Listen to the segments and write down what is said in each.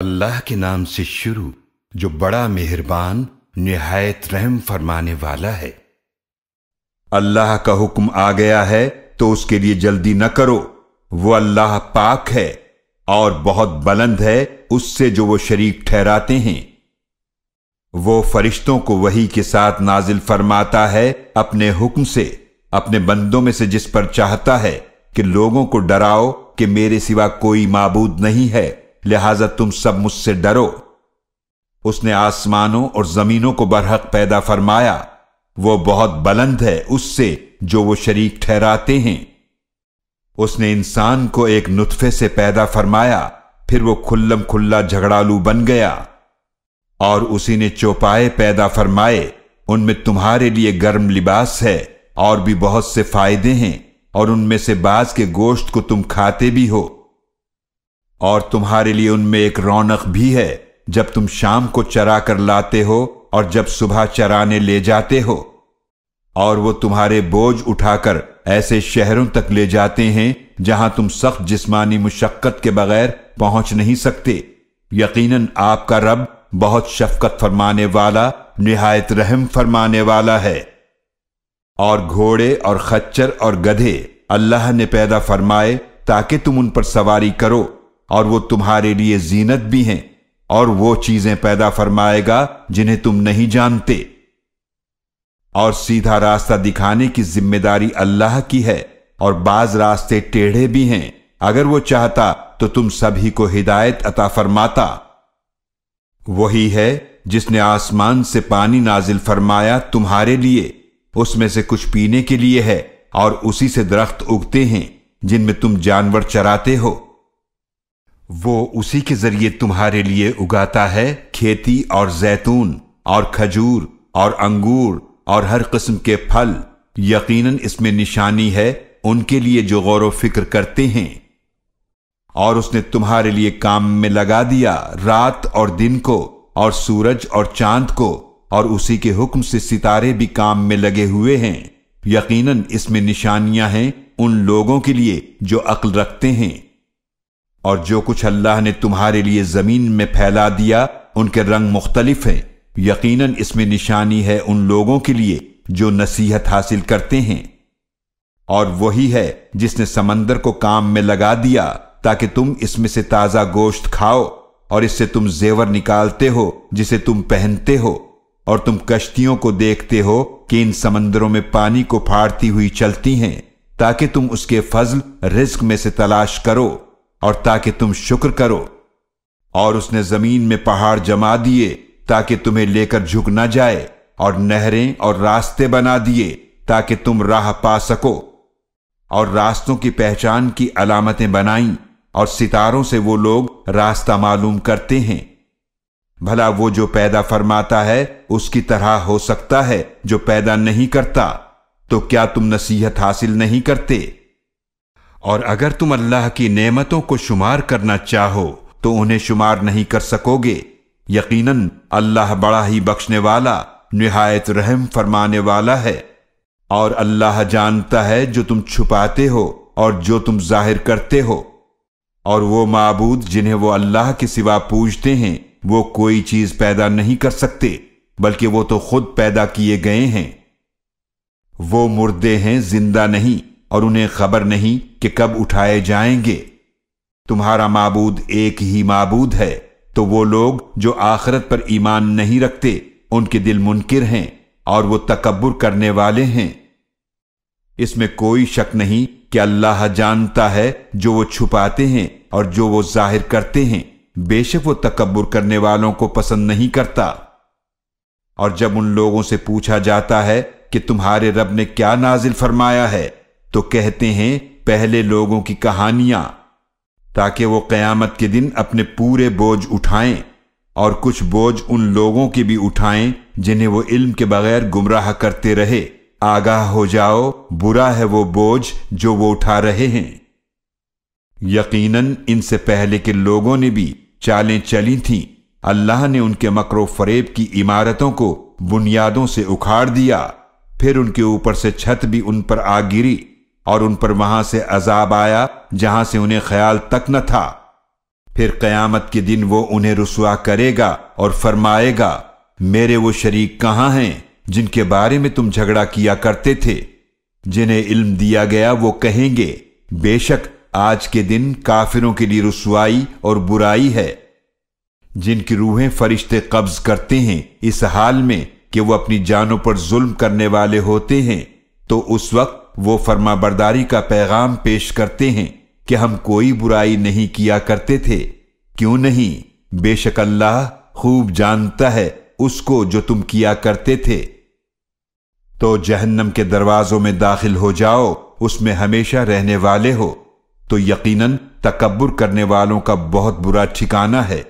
اللہ کے نام سے شروع جو بڑا مہربان نہایت رحم فرمانے والا ہے۔ اللہ کا حکم آ گیا ہے تو اس کے لیے جلدی نہ کرو، وہ اللہ پاک ہے اور بہت بلند ہے اس سے جو وہ شریک ٹھہراتے ہیں۔ وہ فرشتوں کو وحی کے ساتھ نازل فرماتا ہے اپنے حکم سے اپنے بندوں میں سے جس پر چاہتا ہے کہ لوگوں کو ڈراؤ کہ میرے سوا کوئی معبود نہیں ہے، لہذا تم سب مجھ سے ڈرو۔ اس نے آسمانوں اور زمینوں کو برحق پیدا فرمایا، وہ بہت بلند ہے اس سے جو وہ شریک ٹھہراتے ہیں۔ اس نے انسان کو ایک نطفے سے پیدا فرمایا، پھر وہ کھلم کھلا جھگڑالو بن گیا، اور اسی نے چوپائے پیدا فرمائے، ان میں تمہارے لیے گرم لباس ہے اور بھی بہت سے فائدے ہیں، اور ان میں سے بعض کے گوشت کو تم کھاتے بھی ہو، اور تمہارے لیے ان میں ایک رونق بھی ہے جب تم شام کو چرا کر لاتے ہو اور جب صبح چرانے لے جاتے ہو، اور وہ تمہارے بوجھ اٹھا کر ایسے شہروں تک لے جاتے ہیں جہاں تم سخت جسمانی مشقت کے بغیر پہنچ نہیں سکتے۔ یقیناً آپ کا رب بہت شفقت فرمانے والا نہایت رحم فرمانے والا ہے۔ اور گھوڑے اور خچر اور گدھے اللہ نے پیدا فرمائے تاکہ تم ان پر سواری کرو، اور وہ تمہارے لیے زینت بھی ہیں، اور وہ چیزیں پیدا فرمائے گا جنہیں تم نہیں جانتے۔ اور سیدھا راستہ دکھانے کی ذمہ داری اللہ کی ہے، اور بعض راستے ٹیڑھے بھی ہیں، اگر وہ چاہتا تو تم سبھی کو ہدایت عطا فرماتا۔ وہی ہے جس نے آسمان سے پانی نازل فرمایا تمہارے لیے، اس میں سے کچھ پینے کے لیے ہے، اور اسی سے درخت اگتے ہیں جن میں تم جانور چراتے ہو۔ وہ اسی کے ذریعے تمہارے لیے اگاتا ہے کھیتی اور زیتون اور کھجور اور انگور اور ہر قسم کے پھل، یقیناً اس میں نشانی ہے ان کے لیے جو غور و فکر کرتے ہیں۔ اور اس نے تمہارے لیے کام میں لگا دیا رات اور دن کو، اور سورج اور چاند کو، اور اسی کے حکم سے ستارے بھی کام میں لگے ہوئے ہیں، یقیناً اس میں نشانیاں ہیں ان لوگوں کے لیے جو عقل رکھتے ہیں۔ اور جو کچھ اللہ نے تمہارے لیے زمین میں پھیلا دیا ان کے رنگ مختلف ہیں، یقیناً اس میں نشانی ہے ان لوگوں کے لیے جو نصیحت حاصل کرتے ہیں۔ اور وہی ہے جس نے سمندر کو کام میں لگا دیا تاکہ تم اس میں سے تازہ گوشت کھاؤ، اور اس سے تم زیور نکالتے ہو جسے تم پہنتے ہو، اور تم کشتیوں کو دیکھتے ہو کہ ان سمندروں میں پانی کو پھاڑتی ہوئی چلتی ہیں تاکہ تم اس کے فضل رزق میں سے تلاش کرو اور تاکہ تم شکر کرو۔ اور اس نے زمین میں پہاڑ جما دیے تاکہ تمہیں لے کر جھک نہ جائے، اور نہریں اور راستے بنا دیے تاکہ تم راہ پا سکو، اور راستوں کی پہچان کی علامتیں بنائیں، اور ستاروں سے وہ لوگ راستہ معلوم کرتے ہیں۔ بھلا وہ جو پیدا فرماتا ہے اس کی طرح ہو سکتا ہے جو پیدا نہیں کرتا؟ تو کیا تم نصیحت حاصل نہیں کرتے؟ اور اگر تم اللہ کی نعمتوں کو شمار کرنا چاہو تو انہیں شمار نہیں کر سکو گے، یقیناً اللہ بڑا ہی بخشنے والا نہایت رحم فرمانے والا ہے۔ اور اللہ جانتا ہے جو تم چھپاتے ہو اور جو تم ظاہر کرتے ہو، اور وہ معبود جنہیں وہ اللہ کے سوا پوجتے ہیں وہ کوئی چیز پیدا نہیں کر سکتے، بلکہ وہ تو خود پیدا کیے گئے ہیں۔ وہ مردے ہیں، زندہ نہیں، اور انہیں خبر نہیں کہ کب اٹھائے جائیں گے۔ تمہارا معبود ایک ہی معبود ہے، تو وہ لوگ جو آخرت پر ایمان نہیں رکھتے ان کے دل منکر ہیں اور وہ تکبر کرنے والے ہیں۔ اس میں کوئی شک نہیں کہ اللہ جانتا ہے جو وہ چھپاتے ہیں اور جو وہ ظاہر کرتے ہیں، بے شک وہ تکبر کرنے والوں کو پسند نہیں کرتا۔ اور جب ان لوگوں سے پوچھا جاتا ہے کہ تمہارے رب نے کیا نازل فرمایا ہے تو کہتے ہیں پہلے لوگوں کی کہانیاں، تاکہ وہ قیامت کے دن اپنے پورے بوجھ اٹھائیں، اور کچھ بوجھ ان لوگوں کے بھی اٹھائیں جنہیں وہ علم کے بغیر گمراہ کرتے رہے۔ آگاہ ہو جاؤ، برا ہے وہ بوجھ جو وہ اٹھا رہے ہیں۔ یقیناً ان سے پہلے کے لوگوں نے بھی چالیں چلی تھیں، اللہ نے ان کے مکر و فریب کی عمارتوں کو بنیادوں سے اکھاڑ دیا، پھر ان کے اوپر سے چھت بھی ان پر آ گری، اور ان پر وہاں سے عذاب آیا جہاں سے انہیں خیال تک نہ تھا۔ پھر قیامت کے دن وہ انہیں رسوا کرے گا اور فرمائے گا، میرے وہ شریک کہاں ہیں جن کے بارے میں تم جھگڑا کیا کرتے تھے؟ جنہیں علم دیا گیا وہ کہیں گے، بے شک آج کے دن کافروں کے لیے رسوائی اور برائی ہے۔ جن کی روحیں فرشتے قبض کرتے ہیں اس حال میں کہ وہ اپنی جانوں پر ظلم کرنے والے ہوتے ہیں، تو اس وقت وہ فرما برداری کا پیغام پیش کرتے ہیں کہ ہم کوئی برائی نہیں کیا کرتے تھے۔ کیوں نہیں؟ بے شک اللہ خوب جانتا ہے اس کو جو تم کیا کرتے تھے۔ تو جہنم کے دروازوں میں داخل ہو جاؤ، اس میں ہمیشہ رہنے والے ہو، تو یقیناً تکبر کرنے والوں کا بہت برا ٹھکانہ ہے۔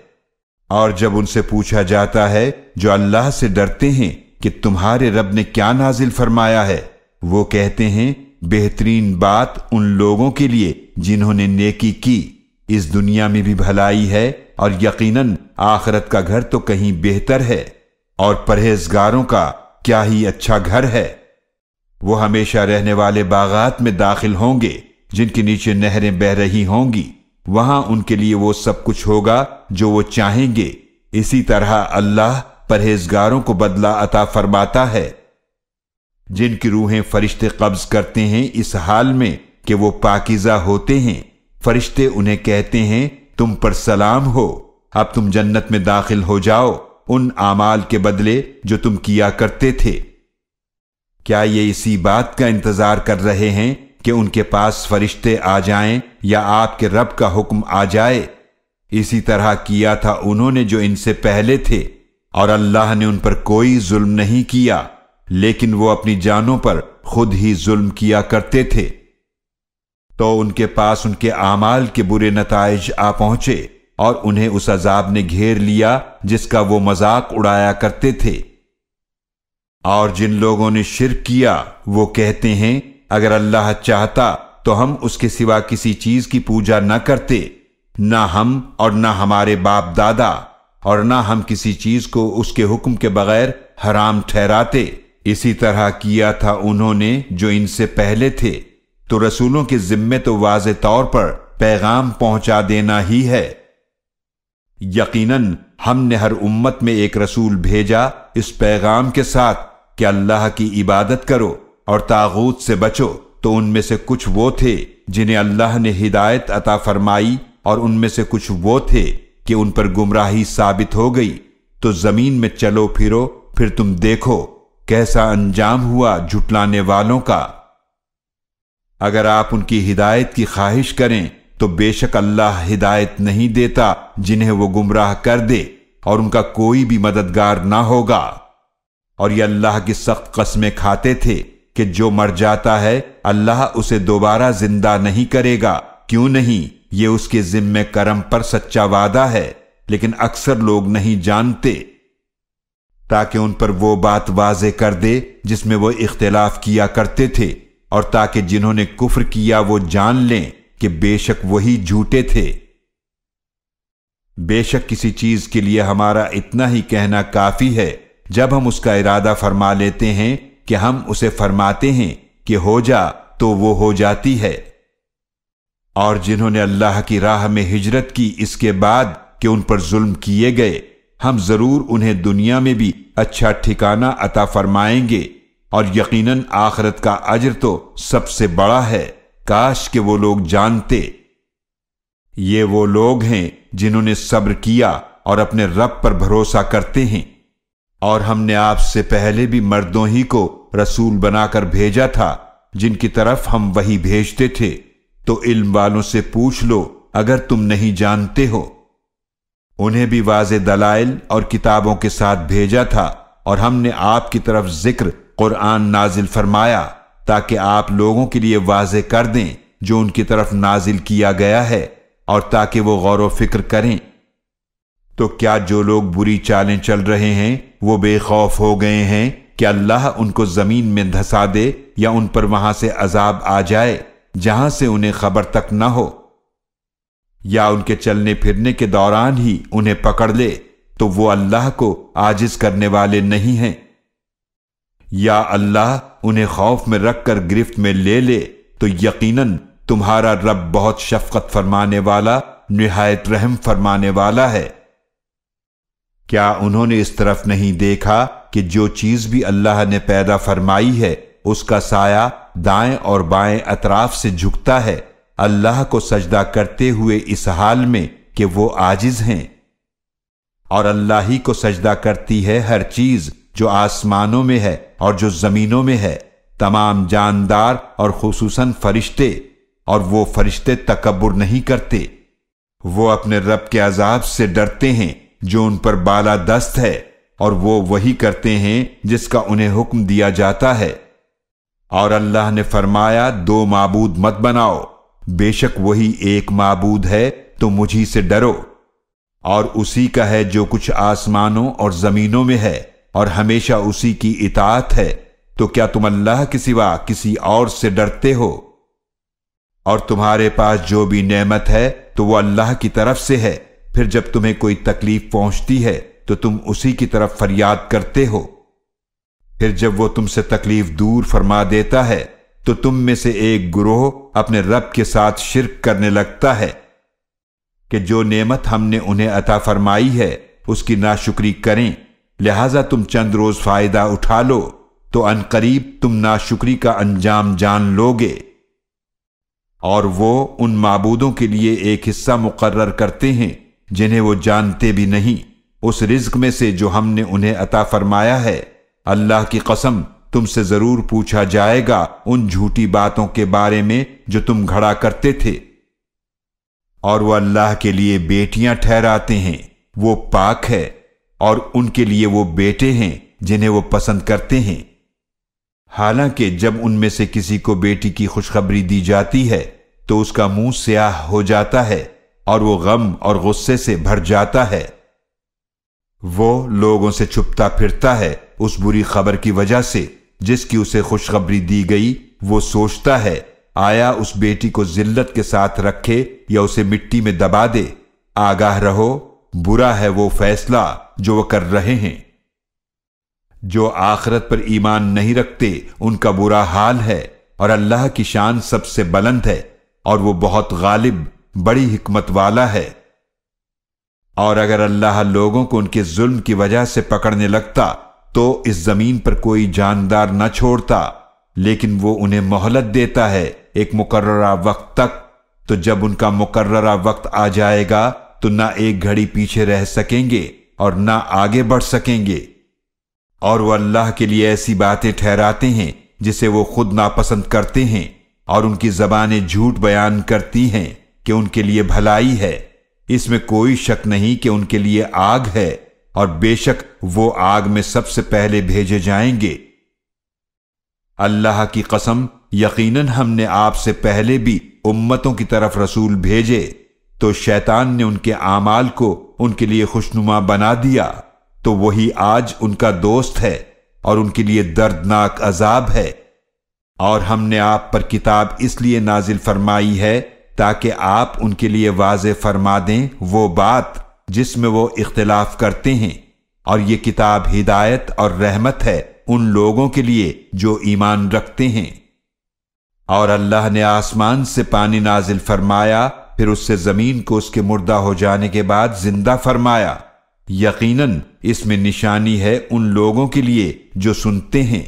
اور جب ان سے پوچھا جاتا ہے جو اللہ سے ڈرتے ہیں کہ تمہارے رب نے کیا نازل فرمایا ہے، وہ کہتے ہیں بہترین بات ان لوگوں کے لیے جنہوں نے نیکی کی، اس دنیا میں بھی بھلائی ہے اور یقیناً آخرت کا گھر تو کہیں بہتر ہے، اور پرہیزگاروں کا کیا ہی اچھا گھر ہے۔ وہ ہمیشہ رہنے والے باغات میں داخل ہوں گے جن کے نیچے نہریں بہہ رہی ہوں گی، وہاں ان کے لیے وہ سب کچھ ہوگا جو وہ چاہیں گے۔ اسی طرح اللہ پرہیزگاروں کو بدلہ عطا فرماتا ہے۔ جن کی روحیں فرشتے قبض کرتے ہیں اس حال میں کہ وہ پاکیزہ ہوتے ہیں، فرشتے انہیں کہتے ہیں تم پر سلام ہو، اب تم جنت میں داخل ہو جاؤ ان اعمال کے بدلے جو تم کیا کرتے تھے۔ کیا یہ اسی بات کا انتظار کر رہے ہیں کہ ان کے پاس فرشتے آ جائیں یا آپ کے رب کا حکم آ جائے؟ اسی طرح کیا تھا انہوں نے جو ان سے پہلے تھے، اور اللہ نے ان پر کوئی ظلم نہیں کیا، لیکن وہ اپنی جانوں پر خود ہی ظلم کیا کرتے تھے۔ تو ان کے پاس ان کے اعمال کے برے نتائج آ پہنچے اور انہیں اس عذاب نے گھیر لیا جس کا وہ مذاق اڑایا کرتے تھے۔ اور جن لوگوں نے شرک کیا وہ کہتے ہیں اگر اللہ چاہتا تو ہم اس کے سوا کسی چیز کی پوجا نہ کرتے، نہ ہم اور نہ ہمارے باپ دادا، اور نہ ہم کسی چیز کو اس کے حکم کے بغیر حرام ٹھہراتے۔ اسی طرح کیا تھا انہوں نے جو ان سے پہلے تھے، تو رسولوں کے ذمے تو واضح طور پر پیغام پہنچا دینا ہی ہے۔ یقیناً ہم نے ہر امت میں ایک رسول بھیجا اس پیغام کے ساتھ کہ اللہ کی عبادت کرو اور طاغوت سے بچو، تو ان میں سے کچھ وہ تھے جنہیں اللہ نے ہدایت عطا فرمائی اور ان میں سے کچھ وہ تھے کہ ان پر گمراہی ثابت ہو گئی۔ تو زمین میں چلو پھرو، پھر تم دیکھو کیسا انجام ہوا جھٹلانے والوں کا۔ اگر آپ ان کی ہدایت کی خواہش کریں تو بے شک اللہ ہدایت نہیں دیتا جنہیں وہ گمراہ کر دے، اور ان کا کوئی بھی مددگار نہ ہوگا۔ اور یہ اللہ کی سخت قسمیں کھاتے تھے کہ جو مر جاتا ہے اللہ اسے دوبارہ زندہ نہیں کرے گا۔ کیوں نہیں؟ یہ اس کے ذمہ کرم پر سچا وعدہ ہے، لیکن اکثر لوگ نہیں جانتے، تاکہ ان پر وہ بات واضح کر دے جس میں وہ اختلاف کیا کرتے تھے، اور تاکہ جنہوں نے کفر کیا وہ جان لیں کہ بے شک وہی جھوٹے تھے۔ بے شک کسی چیز کے لیے ہمارا اتنا ہی کہنا کافی ہے، جب ہم اس کا ارادہ فرما لیتے ہیں کہ ہم اسے فرماتے ہیں کہ ہو جا تو وہ ہو جاتی ہے۔ اور جنہوں نے اللہ کی راہ میں ہجرت کی اس کے بعد کہ ان پر ظلم کیے گئے، ہم ضرور انہیں دنیا میں بھی اچھا ٹھکانہ عطا فرمائیں گے، اور یقیناً آخرت کا اجر تو سب سے بڑا ہے، کاش کہ وہ لوگ جانتے۔ یہ وہ لوگ ہیں جنہوں نے صبر کیا اور اپنے رب پر بھروسہ کرتے ہیں، اور ہم نے آپ سے پہلے بھی مردوں ہی کو رسول بنا کر بھیجا تھا جن کی طرف ہم وحی بھیجتے تھے، تو علم والوں سے پوچھ لو اگر تم نہیں جانتے ہو۔ انہیں بھی واضح دلائل اور کتابوں کے ساتھ بھیجا تھا، اور ہم نے آپ کی طرف ذکر قرآن نازل فرمایا تاکہ آپ لوگوں کے لیے واضح کر دیں جو ان کی طرف نازل کیا گیا ہے، اور تاکہ وہ غور و فکر کریں۔ تو کیا جو لوگ بری چالیں چل رہے ہیں وہ بے خوف ہو گئے ہیں کہ اللہ ان کو زمین میں دھسا دے یا ان پر وہاں سے عذاب آ جائے جہاں سے انہیں خبر تک نہ ہو، یا ان کے چلنے پھرنے کے دوران ہی انہیں پکڑ لے، تو وہ اللہ کو عاجز کرنے والے نہیں ہیں، یا اللہ انہیں خوف میں رکھ کر گرفت میں لے لے، تو یقیناً تمہارا رب بہت شفقت فرمانے والا نہایت رحم فرمانے والا ہے۔ کیا انہوں نے اس طرف نہیں دیکھا کہ جو چیز بھی اللہ نے پیدا فرمائی ہے اس کا سایہ دائیں اور بائیں اطراف سے جھکتا ہے، اللہ کو سجدہ کرتے ہوئے اس حال میں کہ وہ عاجز ہیں، اور اللہ ہی کو سجدہ کرتی ہے ہر چیز جو آسمانوں میں ہے اور جو زمینوں میں ہے، تمام جاندار اور خصوصاً فرشتے، اور وہ فرشتے تکبر نہیں کرتے، وہ اپنے رب کے عذاب سے ڈرتے ہیں جو ان پر بالا دست ہے، اور وہ وہی کرتے ہیں جس کا انہیں حکم دیا جاتا ہے۔ اور اللہ نے فرمایا دو معبود مت بناؤ، بے شک وہی ایک معبود ہے تو مجھی سے ڈرو، اور اسی کا ہے جو کچھ آسمانوں اور زمینوں میں ہے، اور ہمیشہ اسی کی اطاعت ہے، تو کیا تم اللہ کے سوا کسی اور سے ڈرتے ہو؟ اور تمہارے پاس جو بھی نعمت ہے تو وہ اللہ کی طرف سے ہے، پھر جب تمہیں کوئی تکلیف پہنچتی ہے تو تم اسی کی طرف فریاد کرتے ہو، پھر جب وہ تم سے تکلیف دور فرما دیتا ہے تو تم میں سے ایک گروہ اپنے رب کے ساتھ شرک کرنے لگتا ہے کہ جو نعمت ہم نے انہیں عطا فرمائی ہے اس کی ناشکری کریں، لہذا تم چند روز فائدہ اٹھا لو تو عنقریب تم ناشکری کا انجام جان لوگے۔ اور وہ ان معبودوں کے لیے ایک حصہ مقرر کرتے ہیں جنہیں وہ جانتے بھی نہیں اس رزق میں سے جو ہم نے انہیں عطا فرمایا ہے، اللہ کی قسم تم سے ضرور پوچھا جائے گا ان جھوٹی باتوں کے بارے میں جو تم گھڑا کرتے تھے۔ اور وہ اللہ کے لیے بیٹیاں ٹھہراتے ہیں، وہ پاک ہے، اور ان کے لیے وہ بیٹے ہیں جنہیں وہ پسند کرتے ہیں، حالانکہ جب ان میں سے کسی کو بیٹی کی خوشخبری دی جاتی ہے تو اس کا منہ سیاہ ہو جاتا ہے اور وہ غم اور غصے سے بھر جاتا ہے، وہ لوگوں سے چھپتا پھرتا ہے اس بری خبر کی وجہ سے جس کی اسے خوشخبری دی گئی۔ وہ سوچتا ہے آیا اس بیٹی کو ذلت کے ساتھ رکھے یا اسے مٹی میں دبا دے، آگاہ رہو برا ہے وہ فیصلہ جو وہ کر رہے ہیں۔ جو آخرت پر ایمان نہیں رکھتے ان کا برا حال ہے، اور اللہ کی شان سب سے بلند ہے، اور وہ بہت غالب بڑی حکمت والا ہے۔ اور اگر اللہ لوگوں کو ان کے ظلم کی وجہ سے پکڑنے لگتا تو اس زمین پر کوئی جاندار نہ چھوڑتا، لیکن وہ انہیں مہلت دیتا ہے ایک مقررہ وقت تک، تو جب ان کا مقررہ وقت آ جائے گا تو نہ ایک گھڑی پیچھے رہ سکیں گے اور نہ آگے بڑھ سکیں گے۔ اور وہ اللہ کے لیے ایسی باتیں ٹھہراتے ہیں جسے وہ خود ناپسند کرتے ہیں، اور ان کی زبانیں جھوٹ بیان کرتی ہیں کہ ان کے لیے بھلائی ہے، اس میں کوئی شک نہیں کہ ان کے لیے آگ ہے، اور بے شک وہ آگ میں سب سے پہلے بھیجے جائیں گے۔ اللہ کی قسم یقیناً ہم نے آپ سے پہلے بھی امتوں کی طرف رسول بھیجے، تو شیطان نے ان کے اعمال کو ان کے لیے خوشنما بنا دیا، تو وہی آج ان کا دوست ہے اور ان کے لیے دردناک عذاب ہے۔ اور ہم نے آپ پر کتاب اس لیے نازل فرمائی ہے تاکہ آپ ان کے لیے واضح فرما دیں وہ بات جس میں وہ اختلاف کرتے ہیں، اور یہ کتاب ہدایت اور رحمت ہے ان لوگوں کے لیے جو ایمان رکھتے ہیں۔ اور اللہ نے آسمان سے پانی نازل فرمایا، پھر اس سے زمین کو اس کے مردہ ہو جانے کے بعد زندہ فرمایا، یقیناً اس میں نشانی ہے ان لوگوں کے لیے جو سنتے ہیں،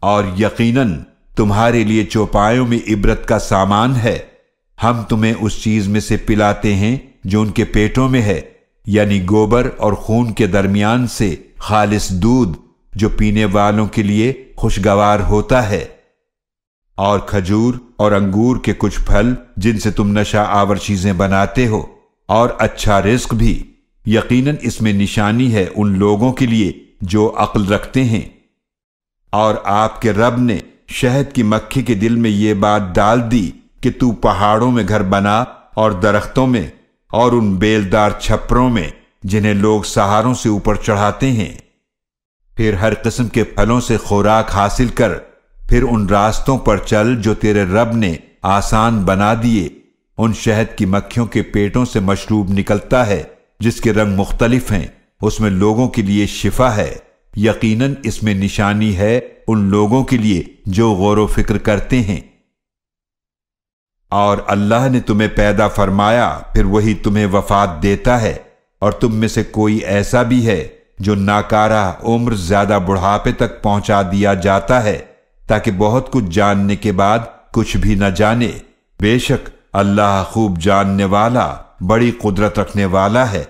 اور یقیناً تمہارے لیے چوپایوں میں عبرت کا سامان ہے۔ ہم تمہیں اس چیز میں سے پلاتے ہیں جو ان کے پیٹوں میں ہے، یعنی گوبر اور خون کے درمیان سے خالص دودھ جو پینے والوں کے لیے خوشگوار ہوتا ہے، اور کھجور اور انگور کے کچھ پھل جن سے تم نشہ آور چیزیں بناتے ہو، اور اچھا رزق بھی۔ یقیناً اس میں نشانی ہے ان لوگوں کے لیے جو عقل رکھتے ہیں۔ اور آپ کے رب نے شہد کی مکھی کے دل میں یہ بات ڈال دی کہ تو پہاڑوں میں گھر بنا اور درختوں میں اور ان بیلدار چھپروں میں جنہیں لوگ سہاروں سے اوپر چڑھاتے ہیں، پھر ہر قسم کے پھلوں سے خوراک حاصل کر، پھر ان راستوں پر چل جو تیرے رب نے آسان بنا دیے۔ ان شہد کی مکھیوں کے پیٹوں سے مشروب نکلتا ہے جس کے رنگ مختلف ہیں، اس میں لوگوں کے لیے شفا ہے۔ یقیناً اس میں نشانی ہے ان لوگوں کے لیے جو غور و فکر کرتے ہیں۔ اور اللہ نے تمہیں پیدا فرمایا پھر وہی تمہیں وفات دیتا ہے، اور تم میں سے کوئی ایسا بھی ہے جو ناکارہ عمر زیادہ بڑھاپے تک پہنچا دیا جاتا ہے تاکہ بہت کچھ جاننے کے بعد کچھ بھی نہ جانے۔ بے شک اللہ خوب جاننے والا، بڑی قدرت رکھنے والا ہے۔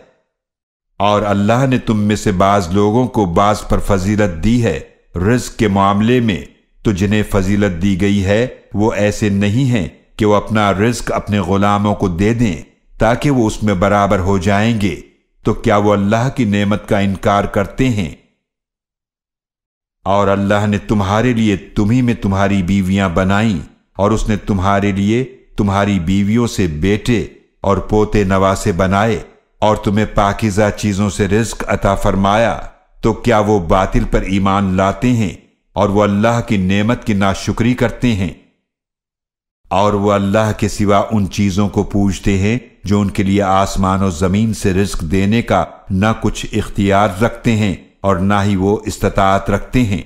اور اللہ نے تم میں سے بعض لوگوں کو بعض پر فضیلت دی ہے رزق کے معاملے میں، تو جنہیں فضیلت دی گئی ہے وہ ایسے نہیں ہیں کہ وہ اپنا رزق اپنے غلاموں کو دے دیں تاکہ وہ اس میں برابر ہو جائیں گے، تو کیا وہ اللہ کی نعمت کا انکار کرتے ہیں؟ اور اللہ نے تمہارے لیے تمہیں میں تمہاری بیویاں بنائیں، اور اس نے تمہارے لیے تمہاری بیویوں سے بیٹے اور پوتے نواسے بنائے، اور تمہیں پاکیزہ چیزوں سے رزق عطا فرمایا، تو کیا وہ باطل پر ایمان لاتے ہیں اور وہ اللہ کی نعمت کی ناشکری کرتے ہیں؟ اور وہ اللہ کے سوا ان چیزوں کو پوجتے ہیں جو ان کے لیے آسمان و زمین سے رزق دینے کا نہ کچھ اختیار رکھتے ہیں اور نہ ہی وہ استطاعت رکھتے ہیں۔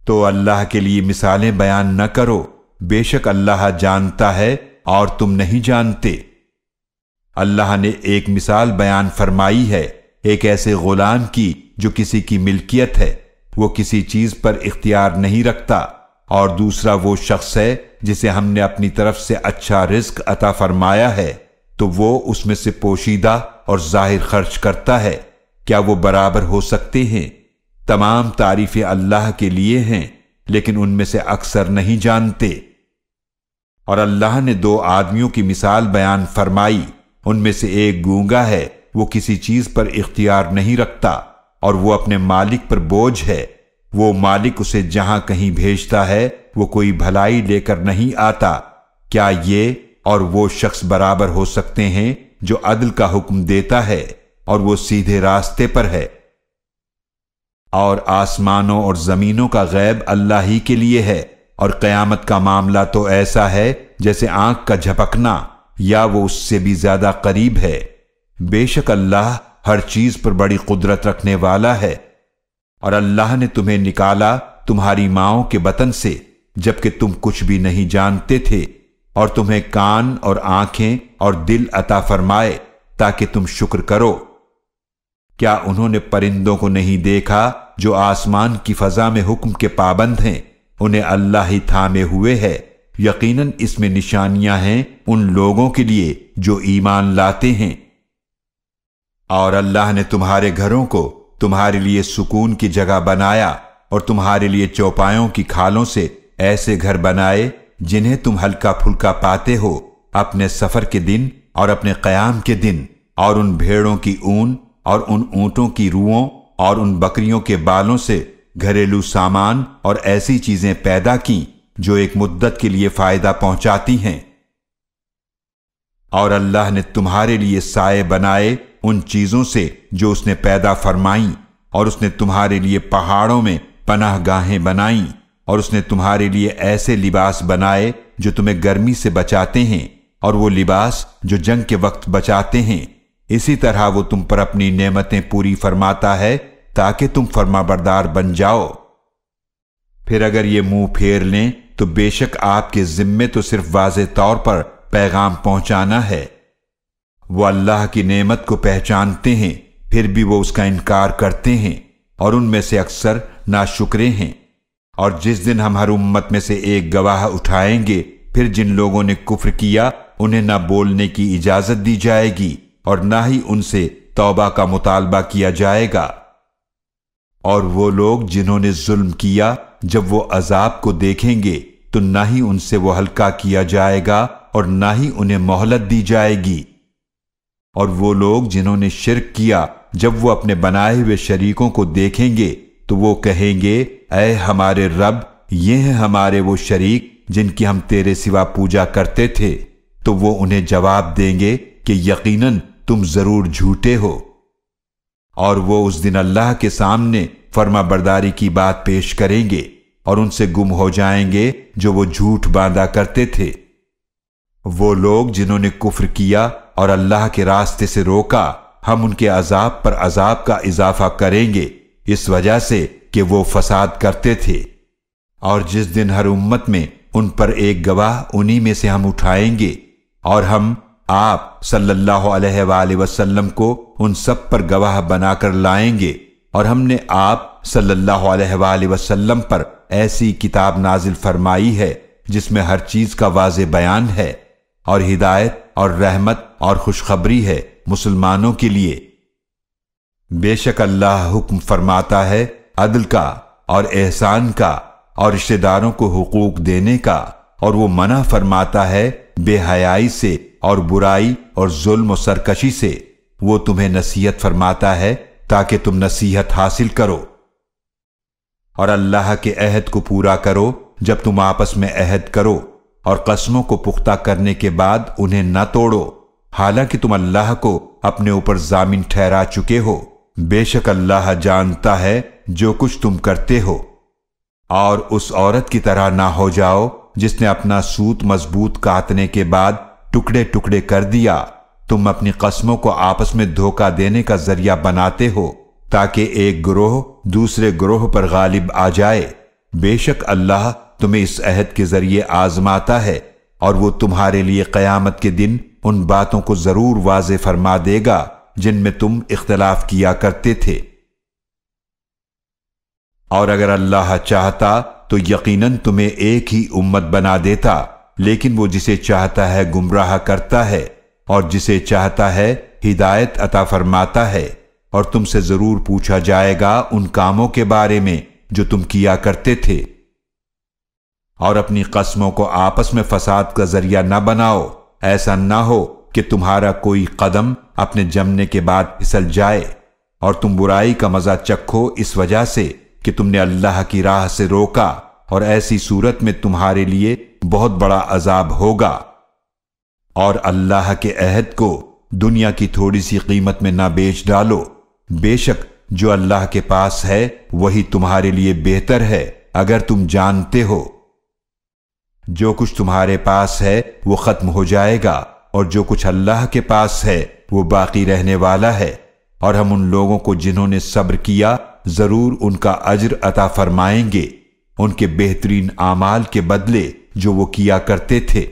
تو اللہ کے لیے مثالیں بیان نہ کرو، بے شک اللہ جانتا ہے اور تم نہیں جانتے۔ اللہ نے ایک مثال بیان فرمائی ہے ایک ایسے غلام کی جو کسی کی ملکیت ہے، وہ کسی چیز پر اختیار نہیں رکھتا، اور دوسرا وہ شخص ہے جسے ہم نے اپنی طرف سے اچھا رزق عطا فرمایا ہے تو وہ اس میں سے پوشیدہ اور ظاہر خرچ کرتا ہے۔ کیا وہ برابر ہو سکتے ہیں؟ تمام تعریفیں اللہ کے لیے ہیں لیکن ان میں سے اکثر نہیں جانتے۔ اور اللہ نے دو آدمیوں کی مثال بیان فرمائی، ان میں سے ایک گونگا ہے، وہ کسی چیز پر اختیار نہیں رکھتا اور وہ اپنے مالک پر بوجھ ہے، وہ مالک اسے جہاں کہیں بھیجتا ہے وہ کوئی بھلائی لے کر نہیں آتا۔ کیا یہ اور وہ شخص برابر ہو سکتے ہیں جو عدل کا حکم دیتا ہے اور وہ سیدھے راستے پر ہے؟ اور آسمانوں اور زمینوں کا غیب اللہ ہی کے لیے ہے، اور قیامت کا معاملہ تو ایسا ہے جیسے آنکھ کا جھپکنا یا وہ اس سے بھی زیادہ قریب ہے۔ بے شک اللہ ہر چیز پر بڑی قدرت رکھنے والا ہے۔ اور اللہ نے تمہیں نکالا تمہاری ماؤں کے بطن سے جبکہ تم کچھ بھی نہیں جانتے تھے، اور تمہیں کان اور آنکھیں اور دل عطا فرمائے تاکہ تم شکر کرو۔ کیا انہوں نے پرندوں کو نہیں دیکھا جو آسمان کی فضا میں حکم کے پابند ہیں؟ انہیں اللہ ہی تھامے ہوئے ہے، یقیناً اس میں نشانیاں ہیں ان لوگوں کے لیے جو ایمان لاتے ہیں۔ اور اللہ نے تمہارے گھروں کو تمہارے لیے سکون کی جگہ بنایا، اور تمہارے لیے چوپایوں کی کھالوں سے ایسے گھر بنائے جنہیں تم ہلکا پھلکا پاتے ہو اپنے سفر کے دن اور اپنے قیام کے دن، اور ان بھیڑوں کی اون اور ان اونٹوں کی روؤں اور ان بکریوں کے بالوں سے گھریلو سامان اور ایسی چیزیں پیدا کیں جو ایک مدت کے لیے فائدہ پہنچاتی ہیں۔ اور اللہ نے تمہارے لیے سائے بنائے ان چیزوں سے جو اس نے پیدا فرمائیں، اور اس نے تمہارے لیے پہاڑوں میں پناہ گاہیں بنائیں، اور اس نے تمہارے لیے ایسے لباس بنائے جو تمہیں گرمی سے بچاتے ہیں، اور وہ لباس جو جنگ کے وقت بچاتے ہیں۔ اسی طرح وہ تم پر اپنی نعمتیں پوری فرماتا ہے تاکہ تم فرما بردار بن جاؤ۔ پھر اگر یہ منہ پھیر لیں تو بے شک آپ کے ذمے تو صرف واضح طور پر پیغام پہنچانا ہے۔ وہ اللہ کی نعمت کو پہچانتے ہیں پھر بھی وہ اس کا انکار کرتے ہیں، اور ان میں سے اکثر ناشکرے ہیں۔ اور جس دن ہم ہر امت میں سے ایک گواہ اٹھائیں گے پھر جن لوگوں نے کفر کیا انہیں نہ بولنے کی اجازت دی جائے گی اور نہ ہی ان سے توبہ کا مطالبہ کیا جائے گا۔ اور وہ لوگ جنہوں نے ظلم کیا جب وہ عذاب کو دیکھیں گے تو نہ ہی ان سے وہ ہلکا کیا جائے گا اور نہ ہی انہیں مہلت دی جائے گی۔ اور وہ لوگ جنہوں نے شرک کیا جب وہ اپنے بنائے ہوئے شریکوں کو دیکھیں گے تو وہ کہیں گے اے ہمارے رب، یہ ہیں ہمارے وہ شریک جن کی ہم تیرے سوا پوجا کرتے تھے، تو وہ انہیں جواب دیں گے کہ یقیناً تم ضرور جھوٹے ہو۔ اور وہ اس دن اللہ کے سامنے فرما برداری کی بات پیش کریں گے اور ان سے گم ہو جائیں گے جو وہ جھوٹ باندھا کرتے تھے۔ وہ لوگ جنہوں نے کفر کیا اور اللہ کے راستے سے روکا، ہم ان کے عذاب پر عذاب کا اضافہ کریں گے اس وجہ سے کہ وہ فساد کرتے تھے۔ اور جس دن ہر امت میں ان پر ایک گواہ انہی میں سے ہم اٹھائیں گے، اور ہم آپ صلی اللہ علیہ وآلہ وسلم کو ان سب پر گواہ بنا کر لائیں گے، اور ہم نے آپ صلی اللہ علیہ وآلہ وسلم پر ایسی کتاب نازل فرمائی ہے جس میں ہر چیز کا واضح بیان ہے، اور ہدایت اور رحمت اور خوشخبری ہے مسلمانوں کے لیے۔ بے شک اللہ حکم فرماتا ہے عدل کا اور احسان کا اور رشتہ داروں کو حقوق دینے کا، اور وہ منع فرماتا ہے بے حیائی سے اور برائی اور ظلم و سرکشی سے۔ وہ تمہیں نصیحت فرماتا ہے تاکہ تم نصیحت حاصل کرو، اور اللہ کے عہد کو پورا کرو جب تم آپس میں عہد کرو، اور قسموں کو پختہ کرنے کے بعد انہیں نہ توڑو، حالانکہ تم اللہ کو اپنے اوپر ضامن ٹھہرا چکے ہو۔ بے شک اللہ جانتا ہے جو کچھ تم کرتے ہو۔ اور اس عورت کی طرح نہ ہو جاؤ جس نے اپنا سوت مضبوط کاٹنے کے بعد ٹکڑے ٹکڑے کر دیا۔ تم اپنی قسموں کو آپس میں دھوکہ دینے کا ذریعہ بناتے ہو تاکہ ایک گروہ دوسرے گروہ پر غالب آ جائے۔ بے شک اللہ تمہیں اس عہد کے ذریعے آزماتا ہے، اور وہ تمہارے لیے قیامت کے دن ان باتوں کو ضرور واضح فرما دے گا جن میں تم اختلاف کیا کرتے تھے۔ اور اگر اللہ چاہتا تو یقیناً تمہیں ایک ہی امت بنا دیتا، لیکن وہ جسے چاہتا ہے گمراہ کرتا ہے، اور جسے چاہتا ہے ہدایت عطا فرماتا ہے۔ اور تم سے ضرور پوچھا جائے گا ان کاموں کے بارے میں جو تم کیا کرتے تھے۔ اور اپنی قسموں کو آپس میں فساد کا ذریعہ نہ بناؤ، ایسا نہ ہو کہ تمہارا کوئی قدم اپنے جمنے کے بعد پھسل جائے، اور تم برائی کا مزہ چکھو اس وجہ سے کہ تم نے اللہ کی راہ سے روکا، اور ایسی صورت میں تمہارے لیے بہت بڑا عذاب ہوگا۔ اور اللہ کے عہد کو دنیا کی تھوڑی سی قیمت میں نہ بیچ ڈالو، بے شک جو اللہ کے پاس ہے وہی تمہارے لیے بہتر ہے اگر تم جانتے ہو۔ جو کچھ تمہارے پاس ہے وہ ختم ہو جائے گا، اور جو کچھ اللہ کے پاس ہے وہ باقی رہنے والا ہے۔ اور ہم ان لوگوں کو جنہوں نے صبر کیا ضرور ان کا اجر عطا فرمائیں گے، ان کے بہترین اعمال کے بدلے جو وہ کیا کرتے تھے۔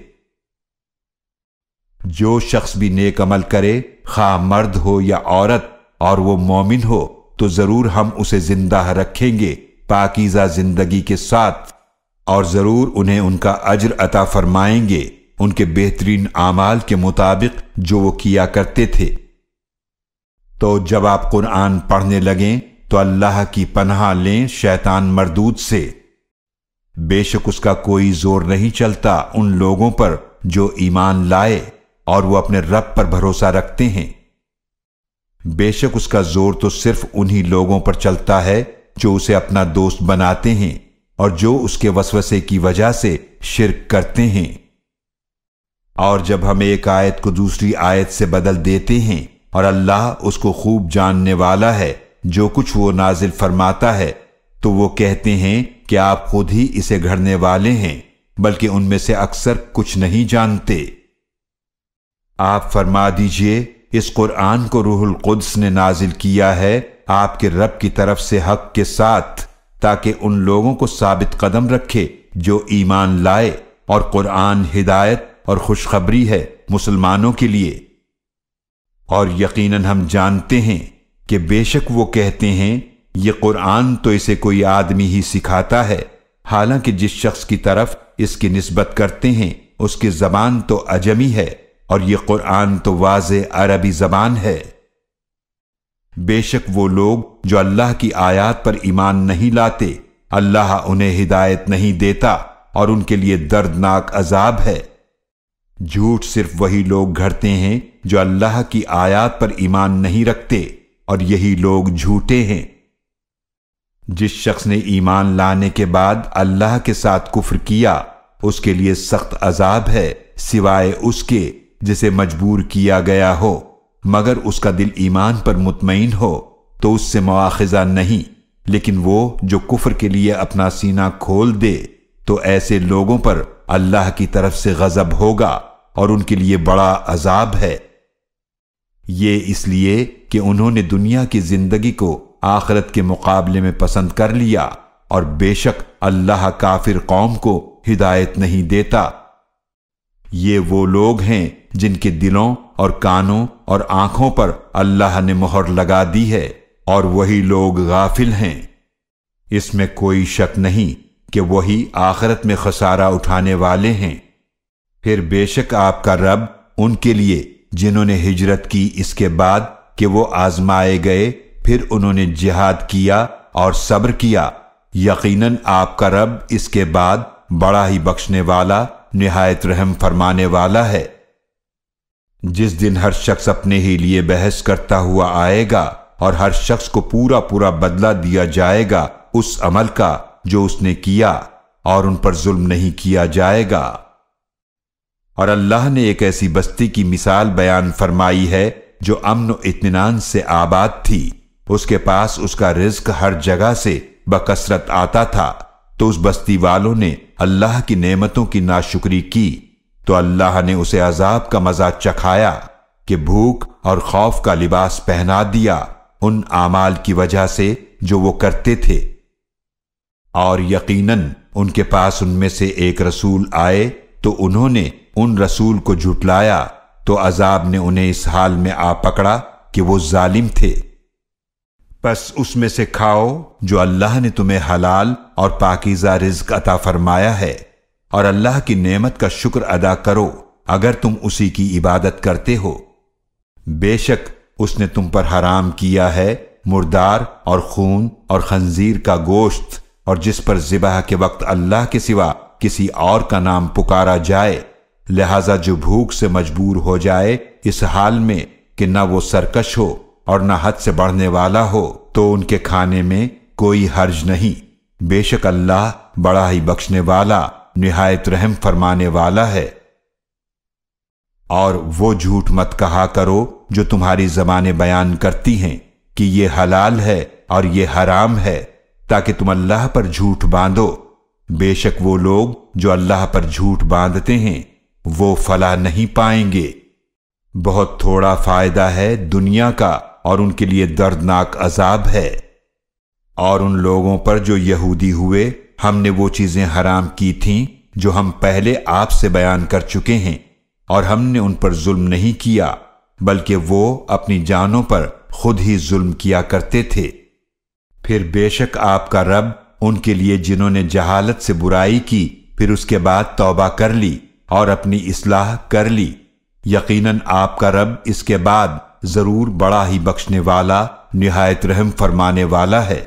جو شخص بھی نیک عمل کرے، خواہ مرد ہو یا عورت، اور وہ مومن ہو، تو ضرور ہم اسے زندہ رکھیں گے پاکیزہ زندگی کے ساتھ، اور ضرور انہیں ان کا اجر عطا فرمائیں گے ان کے بہترین اعمال کے مطابق جو وہ کیا کرتے تھے۔ تو جب آپ قرآن پڑھنے لگیں تو اللہ کی پناہ لیں شیطان مردود سے۔ بے شک اس کا کوئی زور نہیں چلتا ان لوگوں پر جو ایمان لائے اور وہ اپنے رب پر بھروسہ رکھتے ہیں۔ بے شک اس کا زور تو صرف انہی لوگوں پر چلتا ہے جو اسے اپنا دوست بناتے ہیں اور جو اس کے وسوسے کی وجہ سے شرک کرتے ہیں۔ اور جب ہم ایک آیت کو دوسری آیت سے بدل دیتے ہیں اور اللہ اس کو خوب جاننے والا ہے جو کچھ وہ نازل فرماتا ہے، تو وہ کہتے ہیں کہ آپ خود ہی اسے گھڑنے والے ہیں، بلکہ ان میں سے اکثر کچھ نہیں جانتے۔ آپ فرما دیجئے اس قرآن کو روح القدس نے نازل کیا ہے آپ کے رب کی طرف سے حق کے ساتھ، تاکہ ان لوگوں کو ثابت قدم رکھے جو ایمان لائے، اور قرآن ہدایت اور خوشخبری ہے مسلمانوں کے لیے۔ اور یقیناً ہم جانتے ہیں کہ بے شک وہ کہتے ہیں یہ قرآن تو اسے کوئی آدمی ہی سکھاتا ہے، حالانکہ جس شخص کی طرف اس کی نسبت کرتے ہیں اس کی زبان تو عجمی ہے اور یہ قرآن تو واضح عربی زبان ہے۔ بے شک وہ لوگ جو اللہ کی آیات پر ایمان نہیں لاتے، اللہ انہیں ہدایت نہیں دیتا اور ان کے لیے دردناک عذاب ہے۔ جھوٹ صرف وہی لوگ گھڑتے ہیں جو اللہ کی آیات پر ایمان نہیں رکھتے، اور یہی لوگ جھوٹے ہیں۔ جس شخص نے ایمان لانے کے بعد اللہ کے ساتھ کفر کیا، اس کے لیے سخت عذاب ہے سوائے اس کے جسے مجبور کیا گیا ہو، مگر اس کا دل ایمان پر مطمئن ہو تو اس سے مواخذہ نہیں، لیکن وہ جو کفر کے لیے اپنا سینہ کھول دے تو ایسے لوگوں پر اللہ کی طرف سے غضب ہوگا اور ان کے لیے بڑا عذاب ہے۔ یہ اس لیے کہ انہوں نے دنیا کی زندگی کو آخرت کے مقابلے میں پسند کر لیا، اور بے شک اللہ کافر قوم کو ہدایت نہیں دیتا۔ یہ وہ لوگ ہیں جن کے دلوں اور کانوں اور آنکھوں پر اللہ نے مہر لگا دی ہے، اور وہی لوگ غافل ہیں۔ اس میں کوئی شک نہیں کہ وہی آخرت میں خسارہ اٹھانے والے ہیں۔ پھر بے شک آپ کا رب ان کے لیے جنہوں نے ہجرت کی اس کے بعد کہ وہ آزمائے گئے، پھر انہوں نے جہاد کیا اور صبر کیا، یقیناً آپ کا رب اس کے بعد بڑا ہی بخشنے والا، نہایت رحم فرمانے والا ہے۔ جس دن ہر شخص اپنے ہی لیے بحث کرتا ہوا آئے گا اور ہر شخص کو پورا پورا بدلہ دیا جائے گا اس عمل کا جو اس نے کیا، اور ان پر ظلم نہیں کیا جائے گا۔ اور اللہ نے ایک ایسی بستی کی مثال بیان فرمائی ہے جو امن و اطمینان سے آباد تھی، اس کے پاس اس کا رزق ہر جگہ سے بکثرت آتا تھا، تو اس بستی والوں نے اللہ کی نعمتوں کی ناشکری کی تو اللہ نے اسے عذاب کا مزہ چکھایا کہ بھوک اور خوف کا لباس پہنا دیا ان اعمال کی وجہ سے جو وہ کرتے تھے۔ اور یقیناً ان کے پاس ان میں سے ایک رسول آئے تو انہوں نے ان رسول کو جھٹلایا تو عذاب نے انہیں اس حال میں آ پکڑا کہ وہ ظالم تھے۔ پس اس میں سے کھاؤ جو اللہ نے تمہیں حلال اور پاکیزہ رزق عطا فرمایا ہے، اور اللہ کی نعمت کا شکر ادا کرو اگر تم اسی کی عبادت کرتے ہو۔ بے شک اس نے تم پر حرام کیا ہے مردار اور خون اور خنزیر کا گوشت، اور جس پر ذبح کے وقت اللہ کے سوا کسی اور کا نام پکارا جائے، لہذا جو بھوک سے مجبور ہو جائے اس حال میں کہ نہ وہ سرکش ہو اور نہ حد سے بڑھنے والا ہو، تو ان کے کھانے میں کوئی حرج نہیں۔ بے شک اللہ بڑا ہی بخشنے والا، نہایت رحم فرمانے والا ہے۔ اور وہ جھوٹ مت کہا کرو جو تمہاری زبانیں بیان کرتی ہیں کہ یہ حلال ہے اور یہ حرام ہے، تاکہ تم اللہ پر جھوٹ باندھو۔ بے شک وہ لوگ جو اللہ پر جھوٹ باندھتے ہیں وہ فلاح نہیں پائیں گے۔ بہت تھوڑا فائدہ ہے دنیا کا، اور ان کے لیے دردناک عذاب ہے۔ اور ان لوگوں پر جو یہودی ہوئے ہم نے وہ چیزیں حرام کی تھیں جو ہم پہلے آپ سے بیان کر چکے ہیں، اور ہم نے ان پر ظلم نہیں کیا بلکہ وہ اپنی جانوں پر خود ہی ظلم کیا کرتے تھے۔ پھر بے شک آپ کا رب ان کے لیے جنہوں نے جہالت سے برائی کی پھر اس کے بعد توبہ کر لی اور اپنی اصلاح کر لی، یقیناً آپ کا رب اس کے بعد ضرور بڑا ہی بخشنے والا، نہایت رحم فرمانے والا ہے۔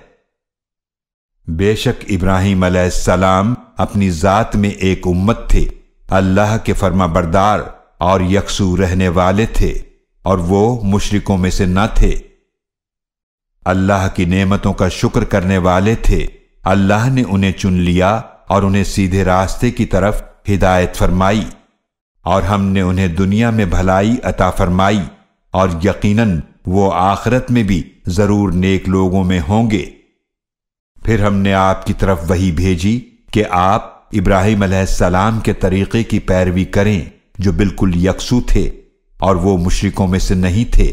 بے شک ابراہیم علیہ السلام اپنی ذات میں ایک امت تھے، اللہ کے فرما بردار اور یکسو رہنے والے تھے، اور وہ مشرکوں میں سے نہ تھے۔ اللہ کی نعمتوں کا شکر کرنے والے تھے، اللہ نے انہیں چن لیا اور انہیں سیدھے راستے کی طرف ہدایت فرمائی، اور ہم نے انہیں دنیا میں بھلائی عطا فرمائی، اور یقیناً وہ آخرت میں بھی ضرور نیک لوگوں میں ہوں گے۔ پھر ہم نے آپ کی طرف وحی بھیجی کہ آپ ابراہیم علیہ السلام کے طریقے کی پیروی کریں جو بالکل یکسو تھے، اور وہ مشرکوں میں سے نہیں تھے۔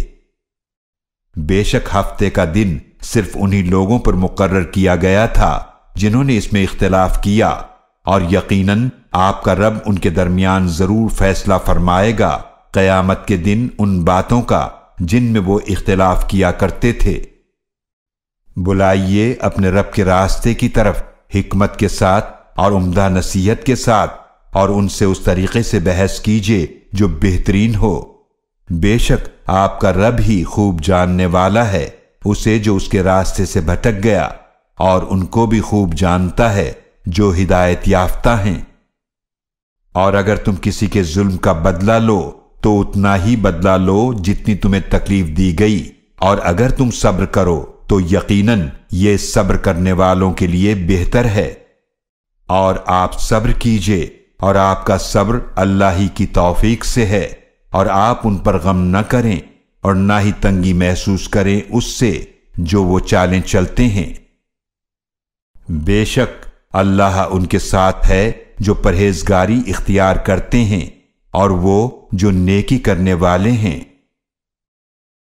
بے شک ہفتے کا دن صرف انہی لوگوں پر مقرر کیا گیا تھا جنہوں نے اس میں اختلاف کیا، اور یقیناً آپ کا رب ان کے درمیان ضرور فیصلہ فرمائے گا قیامت کے دن ان باتوں کا جن میں وہ اختلاف کیا کرتے تھے۔ بلائیے اپنے رب کے راستے کی طرف حکمت کے ساتھ اور عمدہ نصیحت کے ساتھ، اور ان سے اس طریقے سے بحث کیجیے جو بہترین ہو۔ بے شک آپ کا رب ہی خوب جاننے والا ہے اسے جو اس کے راستے سے بھٹک گیا، اور ان کو بھی خوب جانتا ہے جو ہدایت یافتہ ہیں۔ اور اگر تم کسی کے ظلم کا بدلہ لو تو اتنا ہی بدلہ لو جتنی تمہیں تکلیف دی گئی، اور اگر تم صبر کرو تو یقیناً یہ صبر کرنے والوں کے لیے بہتر ہے۔ اور آپ صبر کیجئے، اور آپ کا صبر اللہ ہی کی توفیق سے ہے، اور آپ ان پر غم نہ کریں اور نہ ہی تنگی محسوس کریں اس سے جو وہ چالیں چلتے ہیں۔ بے شک اللہ ان کے ساتھ ہے جو پرہیزگاری اختیار کرتے ہیں، اور وہ جو نیکی کرنے والے ہیں۔